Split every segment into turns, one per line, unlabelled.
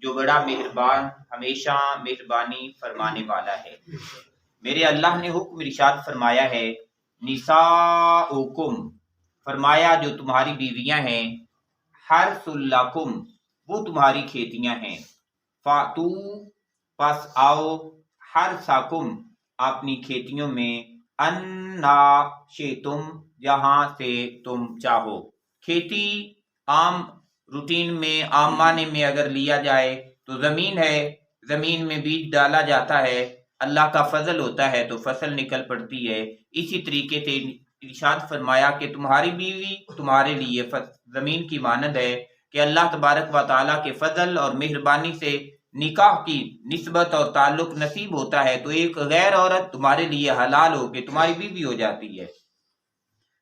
جو بڑا مہربان ہمیشہ مہربانی فرمانے والا ہے۔ میرے اللہ نے حکم ارشاد فرمایا ہے، نساؤکم، فرمایا جو تمہاری بیویاں ہیں، حرث لکم، وہ تمہاری کھیتیاں ہیں، فاتو، پس آؤ، حرثکم، اپنی کھیتیوں میں، انا شئتم، جہاں سے تم چاہو۔ کھیتی عام روٹین میں، عام معنی میں اگر لیا جائے تو زمین ہے، زمین میں بیج ڈالا جاتا ہے، اللہ کا فضل ہوتا ہے تو فصل نکل پڑتی ہے۔ اسی طریقے سے ارشاد فرمایا کہ تمہاری بیوی تمہارے لیے زمین کی مانند ہے، کہ اللہ تبارک و تعالیٰ کے فضل اور مہربانی سے نکاح کی نسبت اور تعلق نصیب ہوتا ہے تو ایک غیر عورت تمہارے لیے حلال ہو کے تمہاری بیوی ہو جاتی ہے۔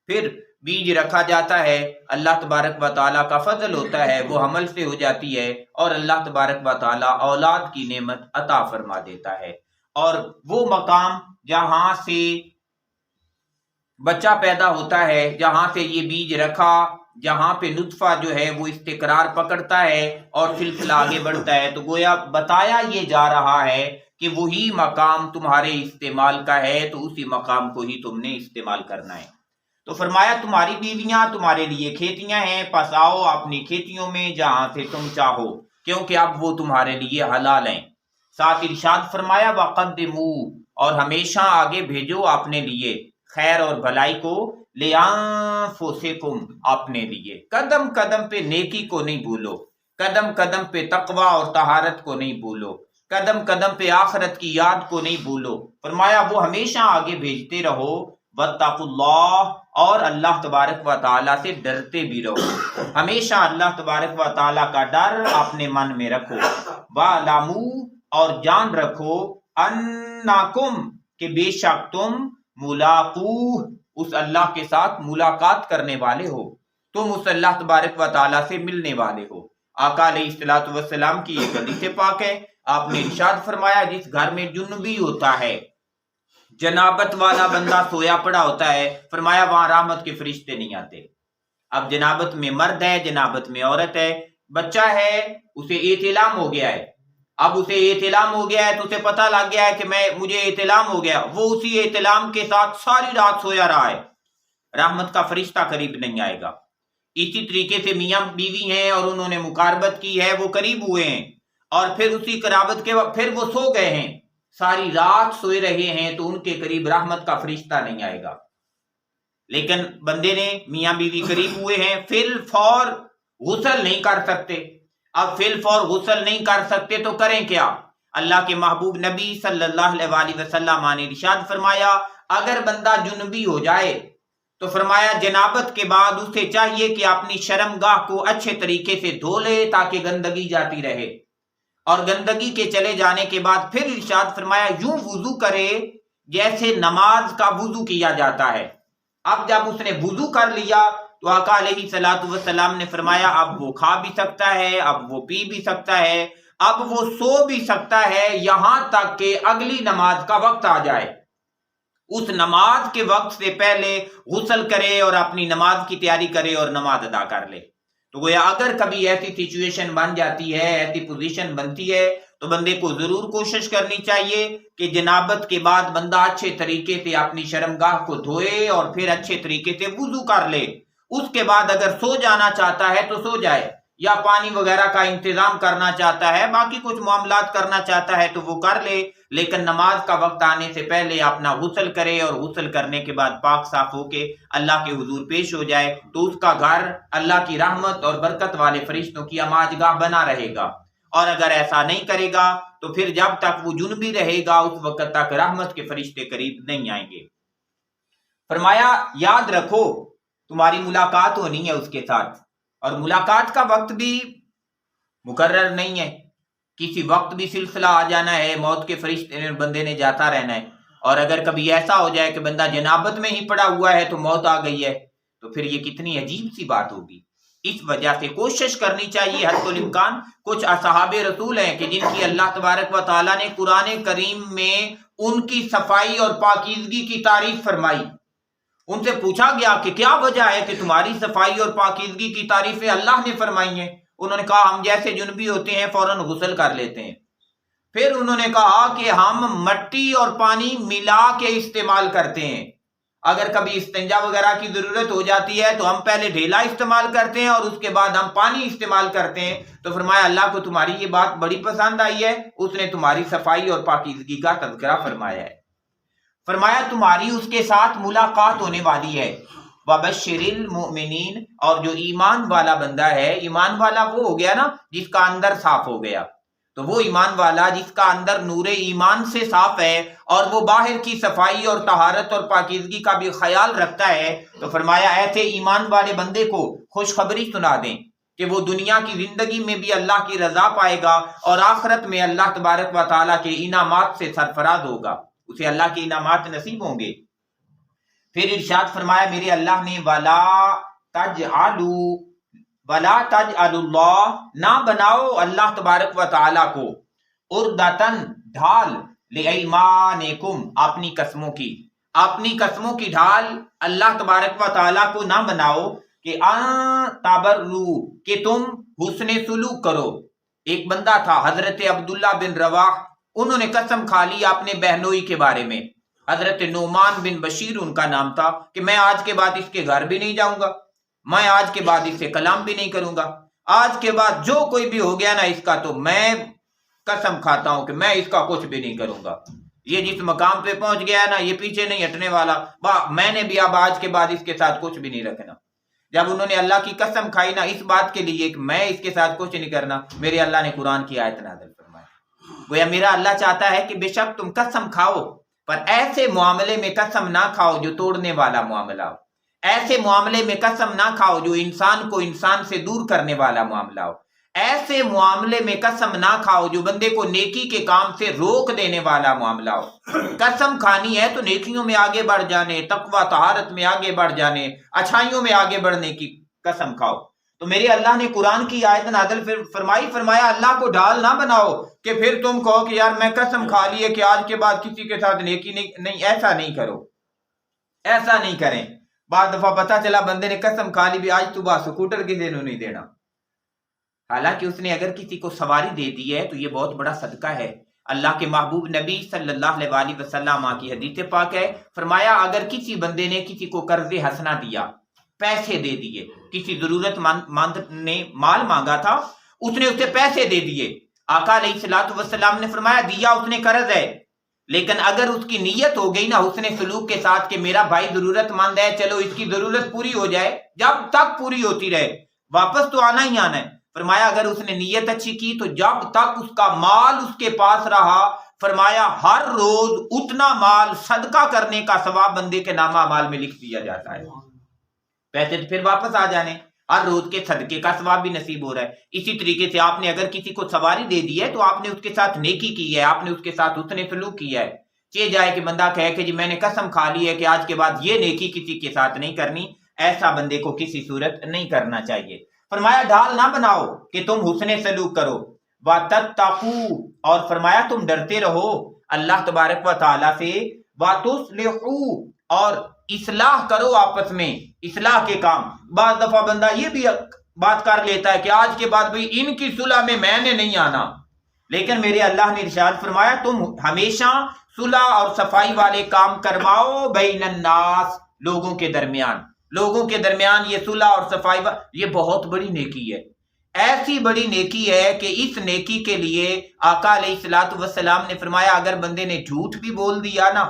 پھر بیج رکھا جاتا ہے، اللہ تبارک و تعالیٰ کا فضل ہوتا ہے، وہ حمل سے ہو جاتی ہے اور اللہ تبارک و تعالیٰ اولاد کی نعمت عطا فرما دیتا ہے۔ اور وہ مقام جہاں سے بچہ پیدا ہوتا ہے، جہاں سے یہ بیج رکھا، جہاں پہ نطفہ جو ہے وہ استقرار پکڑتا ہے اور سلسلہ آگے بڑھتا ہے، تو گویا بتایا یہ جا رہا ہے کہ وہی مقام تمہارے استعمال کا ہے، تو اسی مقام کو ہی تم نے استعمال کرنا ہے۔ تو فرمایا تمہاری بیویاں تمہارے لیے کھیتیاں ہیں، پس آؤ اپنی کھیتیوں میں جہاں سے تم چاہو، کیونکہ اب وہ تمہارے لیے حلال ہیں۔ ساتھ ارشاد فرمایا وقدموا، اور ہمیشہ آگے بھیجو اپنے لیے خیر اور بھلائی کو، لانفسکم، اپنے لیے، قدم قدم پہ نیکی کو نہیں بھولو، قدم قدم پہ تقوی اور طہارت کو نہیں بھولو، قدم قدم پہ آخرت کی یاد کو نہیں بھولو۔ فرمایا وہ ہمیشہ آگے بھیجتے رہو، واتقوا اللہ، اور اللہ تبارک و تعالیٰ سے ڈرتے بھی رہو، ہمیشہ اللہ تبارک و تعالیٰ کا ڈر اپنے من میں رکھو۔ وَاعْلَمُوا، اور جان رکھو، انکم، کہ بے شک تم، ملاقوہ، اس اللہ کے ساتھ ملاقات کرنے والے ہو، تم اس اللہ تبارک و تعالیٰ سے ملنے والے ہو۔ آقا علیہ الصلوۃ والسلام کی ایک حدیث پاک ہے، آپ نے ارشاد فرمایا جس گھر میں جنبی ہوتا ہے، جنابت والا بندہ سویا پڑا ہوتا ہے، فرمایا وہاں رحمت کے فرشتے نہیں آتے۔ اب جنابت میں مرد ہے، جنابت میں عورت ہے، بچہ ہے، اسے احتلام ہو گیا ہے، اب اسے احتلام ہو گیا ہے تو اسے پتہ لگ گیا ہے کہ مجھے احتلام ہو گیا، وہ اسی احتلام کے ساتھ ساری رات سویا رہا ہے، رحمت کا فرشتہ قریب نہیں آئے گا۔ اسی طریقے سے میاں بیوی ہیں اور انہوں نے مقاربت کی ہے، وہ قریب ہوئے ہیں، اور پھر اسی قرابت کے وقت پھر وہ سو گئے ہیں، ساری رات سوئے رہے ہیں، تو ان کے قریب رحمت کا فرشتہ نہیں آئے گا۔ لیکن بندے نے، میاں بیوی قریب ہوئے ہیں، فی الفور غسل نہیں کر سکتے، اب فی الفور غسل نہیں کر سکتے تو کریں کیا؟ اللہ کے محبوب نبی صلی اللہ علیہ وسلم نے ارشاد فرمایا اگر بندہ جنبی ہو جائے تو فرمایا جنابت کے بعد اسے چاہیے کہ اپنی شرمگاہ کو اچھے طریقے سے دھو لے تاکہ گندگی جاتی رہے، اور گندگی کے چلے جانے کے بعد پھر ارشاد فرمایا یوں وضو کرے جیسے نماز کا وضو کیا جاتا ہے۔ اب جب اس نے وضو کر لیا تو آقا علیہ الصلوۃ والسلام نے فرمایا اب وہ کھا بھی سکتا ہے، اب وہ پی بھی سکتا ہے، اب وہ سو بھی سکتا ہے، یہاں تک کہ اگلی نماز کا وقت آ جائے، اس نماز کے وقت سے پہلے غسل کرے اور اپنی نماز کی تیاری کرے اور نماز ادا کر لے۔ تو گویا اگر کبھی ایسی سچویشن بن جاتی ہے، ایسی پوزیشن بنتی ہے، تو بندے کو ضرور کوشش کرنی چاہیے کہ جنابت کے بعد بندہ اچھے طریقے سے اپنی شرمگاہ کو دھوئے اور پھر اچھے طریقے سے وضو کر لے۔ اس کے بعد اگر سو جانا چاہتا ہے تو سو جائے، یا پانی وغیرہ کا انتظام کرنا چاہتا ہے، باقی کچھ معاملات کرنا چاہتا ہے تو وہ کر لے، لیکن نماز کا وقت آنے سے پہلے اپنا غسل کرے اور غسل کرنے کے بعد پاک صاف ہو کے اللہ کے حضور پیش ہو جائے، تو اس کا گھر اللہ کی رحمت اور برکت والے فرشتوں کی اماج گاہ بنا رہے گا۔ اور اگر ایسا نہیں کرے گا تو پھر جب تک وہ جنبی رہے گا اس وقت تک رحمت کے فرشتے قریب نہیں آئیں گے۔ فرمایا یاد رکھو تمہاری ملاقات ہونی ہے اس کے ساتھ، اور ملاقات کا وقت بھی مقرر نہیں ہے، کسی وقت بھی سلسلہ آ جانا ہے، موت کے فرشتے نے بندے نے جاتا رہنا ہے، اور اگر کبھی ایسا ہو جائے کہ بندہ جنابت میں ہی پڑا ہوا ہے تو موت آ گئی ہے تو پھر یہ کتنی عجیب سی بات ہوگی۔ اس وجہ سے کوشش کرنی چاہیے حد الامکان، کچھ اصحاب رسول ہیں کہ جن کی اللہ تبارک و تعالیٰ نے قرآن کریم میں ان کی صفائی اور پاکیزگی کی تعریف فرمائی، ان سے پوچھا گیا کہ کیا وجہ ہے کہ تمہاری صفائی اور پاکیزگی کی تعریفیں اللہ نے فرمائی ہیں؟ انہوں نے کہا ہم جیسے جنبی ہوتے ہیں فوراً غسل کر لیتے ہیں۔ پھر انہوں نے کہا کہ ہم مٹی اور پانی ملا کے استعمال کرتے ہیں، اگر کبھی استنجا وغیرہ کی ضرورت ہو جاتی ہے تو ہم پہلے ڈھیلا استعمال کرتے ہیں اور اس کے بعد ہم پانی استعمال کرتے ہیں۔ تو فرمایا اللہ کو تمہاری یہ بات بڑی پسند آئی ہے، اس نے تمہاری صفائی اور پاکیزگی کا تذکرہ فرمایا ہے۔ فرمایا تمہاری اس کے ساتھ ملاقات ہونے والی ہے، وَبَشِّرِ الْمُؤْمِنِينَ، اور جو ایمان والا بندہ ہے، ایمان والا وہ ہو گیا نا جس کا اندر صاف ہو گیا، تو وہ ایمان والا جس کا اندر نور ایمان سے صاف ہے اور وہ باہر کی صفائی اور طہارت اور پاکیزگی کا بھی خیال رکھتا ہے، تو فرمایا ایسے ایمان والے بندے کو خوشخبری سنا دیں کہ وہ دنیا کی زندگی میں بھی اللہ کی رضا پائے گا اور آخرت میں اللہ تبارک و تعالیٰ کے انعامات سے سرفراز ہوگا، اسے اللہ کے انعامات نصیب ہوں گے۔ پھر ارشاد فرمایا میرے اللہ نے وَلَا تَجْعَلُوا اللَّهَ، نہ بناؤ اللہ تبارک و تعالیٰ کو عُرْضَةً ڈھال لِأَيْمَانِكُمْ، اپنی قسموں کی، اپنی قسموں کی ڈھال اللہ تبارک و تعالیٰ کو نہ بناؤ کہ تبروا، کہ تم حسن سلوک کرو۔ ایک بندہ تھا حضرت عبداللہ بن رواح، انہوں نے قسم کھا لی اپنے بہنوئی کے بارے میں، حضرت نعمان بن بشیر ان کا نام تھا، کہ میں آج کے بعد اس کے گھر بھی نہیں جاؤں گا، میں آج کے بعد اس سے کلام بھی نہیں کروں گا، آج کے بعد جو کوئی بھی ہو گیا نا اس کا تو میں قسم کھاتا ہوں کہ میں اس کا کچھ بھی نہیں کروں گا، یہ جس مقام پہ پہنچ گیا ہے نا یہ پیچھے نہیں ہٹنے والا، میں نے بھی اب آج کے بعد اس کے ساتھ کچھ بھی نہیں رکھنا۔ جب انہوں نے اللہ کی قسم کھائی نا اس بات کے لیے کہ میں اس کے ساتھ کچھ نہیں کرنا، میرے اللہ نے قرآن کی آیت نازل فرمائی، گویا میرا اللہ چاہتا ہے کہ بے شک تم قسم کھاؤ پر ایسے معاملے میں قسم نہ کھاؤ جو توڑنے والا معاملہ ہو، ایسے معاملے میں قسم نہ کھاؤ جو انسان کو انسان سے دور کرنے والا معاملہ ہو، ایسے معاملے میں قسم نہ کھاؤ جو بندے کو نیکی کے کام سے روک دینے والا معاملہ ہو۔ قسم کھانی ہے تو نیکیوں میں آگے بڑھ جانے، تقوی طہارت میں آگے بڑھ جانے، اچھائیوں میں آگے بڑھنے کی قسم کھاؤ۔ تو میرے اللہ نے قرآن کی آیت نازل فرمایا اللہ کو ڈھال نہ بناؤ کہ پھر تم کہو کہ یار میں قسم کھا لی ہے کہ آج کے بعد کسی کے ساتھ نیکی نہیں، ایسا نہیں کرو، ایسا نہیں کریں۔ بعض دفعہ پتہ چلا بندے نے قسم کھا لی بھی آج صبح سکوٹر کسی نے نہیں دینا، حالانکہ اس نے اگر کسی کو سواری دے دی ہے تو یہ بہت بڑا صدقہ ہے۔ اللہ کے محبوب نبی صلی اللہ علیہ وسلم کی حدیث پاک ہے، فرمایا اگر کسی بندے نے کسی کو قرض حسنہ دیا، پیسے دے دیے، کسی ضرورت مند نے مال مانگا تھا، اس نے اسے پیسے دے دیے، آقا علیہ الصلوۃ والسلام نے فرمایا دیا اس نے قرض ہے، لیکن اگر اس کی نیت ہو گئی نا حسن سلوک کے ساتھ کہ میرا بھائی ضرورت مند ہے، چلو اس کی ضرورت پوری ہو جائے، جب تک پوری ہوتی رہے، واپس تو آنا ہی آنا ہے۔ فرمایا اگر اس نے نیت اچھی کی تو جب تک اس کا مال اس کے پاس رہا، فرمایا ہر روز اتنا مال صدقہ کرنے کا ثواب بندے کے نامہ اعمال میں لکھ دیا جاتا ہے، پیسے تو پھر واپس آ جانے، ہر روز کے صدقے کا ثواب بھی نصیب ہو رہا ہے۔ اسی طریقے سے آپ نے اگر کسی کو سواری دے دی ہے تو آپ نے اس کے ساتھ نیکی کی ہے، آپ نے اس کے ساتھ حسن سلوک کیا ہے۔ چہ جائے کہ بندہ کہے کہ جی میں نے قسم کھا لی ہے کہ آج کے بعد یہ نیکی کسی کے ساتھ نہیں کرنی، ایسا بندے کو کسی صورت نہیں کرنا چاہیے۔ فرمایا ڈھال نہ بناؤ کہ تم حسن سلوک کرو، وَتَتَّقُوا، اور فرمایا تم ڈرتے رہو اللہ تبارک و تعالیٰ سے، وَتُصْلِحُوا، اور اصلاح کرو آپس میں، اصلاح کے کام۔ بعض دفعہ بندہ یہ بھی بات کر لیتا ہے کہ آج کے بعد بھی ان کی صلح میں نے نہیں آنا، لیکن میرے اللہ نے ارشاد فرمایا تم ہمیشہ صلح اور صفائی والے کام کرواؤ بین الناس، لوگوں کے درمیان یہ صلح اور صفائی یہ بہت بڑی نیکی ہے، ایسی بڑی نیکی ہے کہ اس نیکی کے لیے آقا علیہ الصلوۃ والسلام نے فرمایا اگر بندے نے جھوٹ بھی بول دیا نا،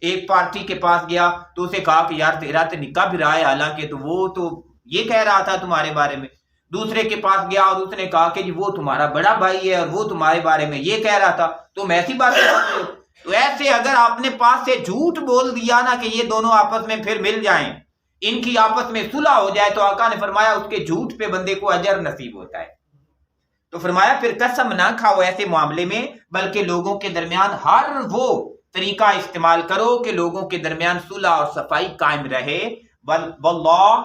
ایک پارٹی کے پاس گیا تو اسے کہا کہ یار تیرا تو نکاح بھی رہا ہے، حالانکہ تو وہ تو یہ کہہ رہا تھا تمہارے بارے میں، دوسرے کے پاس گیا اور اس نے کہا کہ جی وہ تمہارا بڑا بھائی ہے اور وہ تمہارے بارے میں یہ کہہ رہا تھا، تم ایسی باتیں کرتے ہو۔ تو ایسے اگر آپ نے پاس سے جھوٹ بول دیا نا کہ یہ دونوں آپس میں پھر مل جائیں، ان کی آپس میں صلح ہو جائے، تو آقا نے فرمایا اس کے جھوٹ پہ بندے کو اجر نصیب ہوتا ہے۔ تو فرمایا پھر قسم نہ کھاؤ ایسے معاملے میں، بلکہ لوگوں کے درمیان ہر وہ طریقہ استعمال کرو کہ لوگوں کے درمیان صلح اور صفائی قائم رہے۔ واللہ،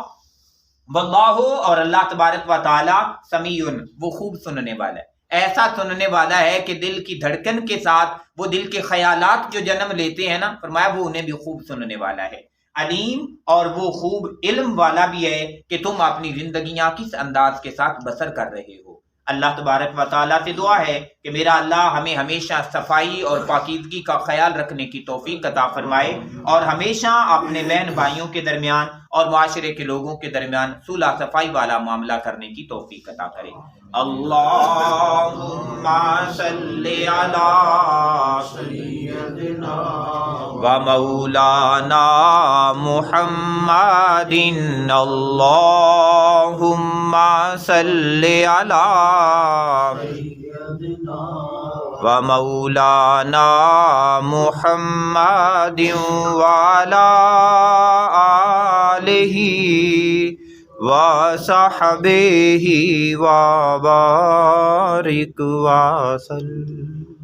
اور اللہ تبارک و تعالی سمیع، وہ خوب سننے والا ہے، ایسا سننے والا ہے کہ دل کی دھڑکن کے ساتھ وہ دل کے خیالات جو جنم لیتے ہیں نا، فرمایا وہ انہیں بھی خوب سننے والا ہے۔ علیم اور وہ خوب علم والا بھی ہے کہ تم اپنی زندگیاں کس انداز کے ساتھ بسر کر رہے ہو۔ اللہ تبارک و تعالیٰ سے دعا ہے کہ میرا اللہ ہمیں ہمیشہ صفائی اور پاکیزگی کا خیال رکھنے کی توفیق عطا فرمائے، اور ہمیشہ اپنے بہن بھائیوں کے درمیان اور معاشرے کے لوگوں کے درمیان صلح صفائی والا معاملہ کرنے کی توفیق عطا کرے۔ اللہم صلی علی سیدنا و مولانا محمد، اللہم صلی علی و مولانا محمد وعلی آلہ وصحبہ وبارک وسلم۔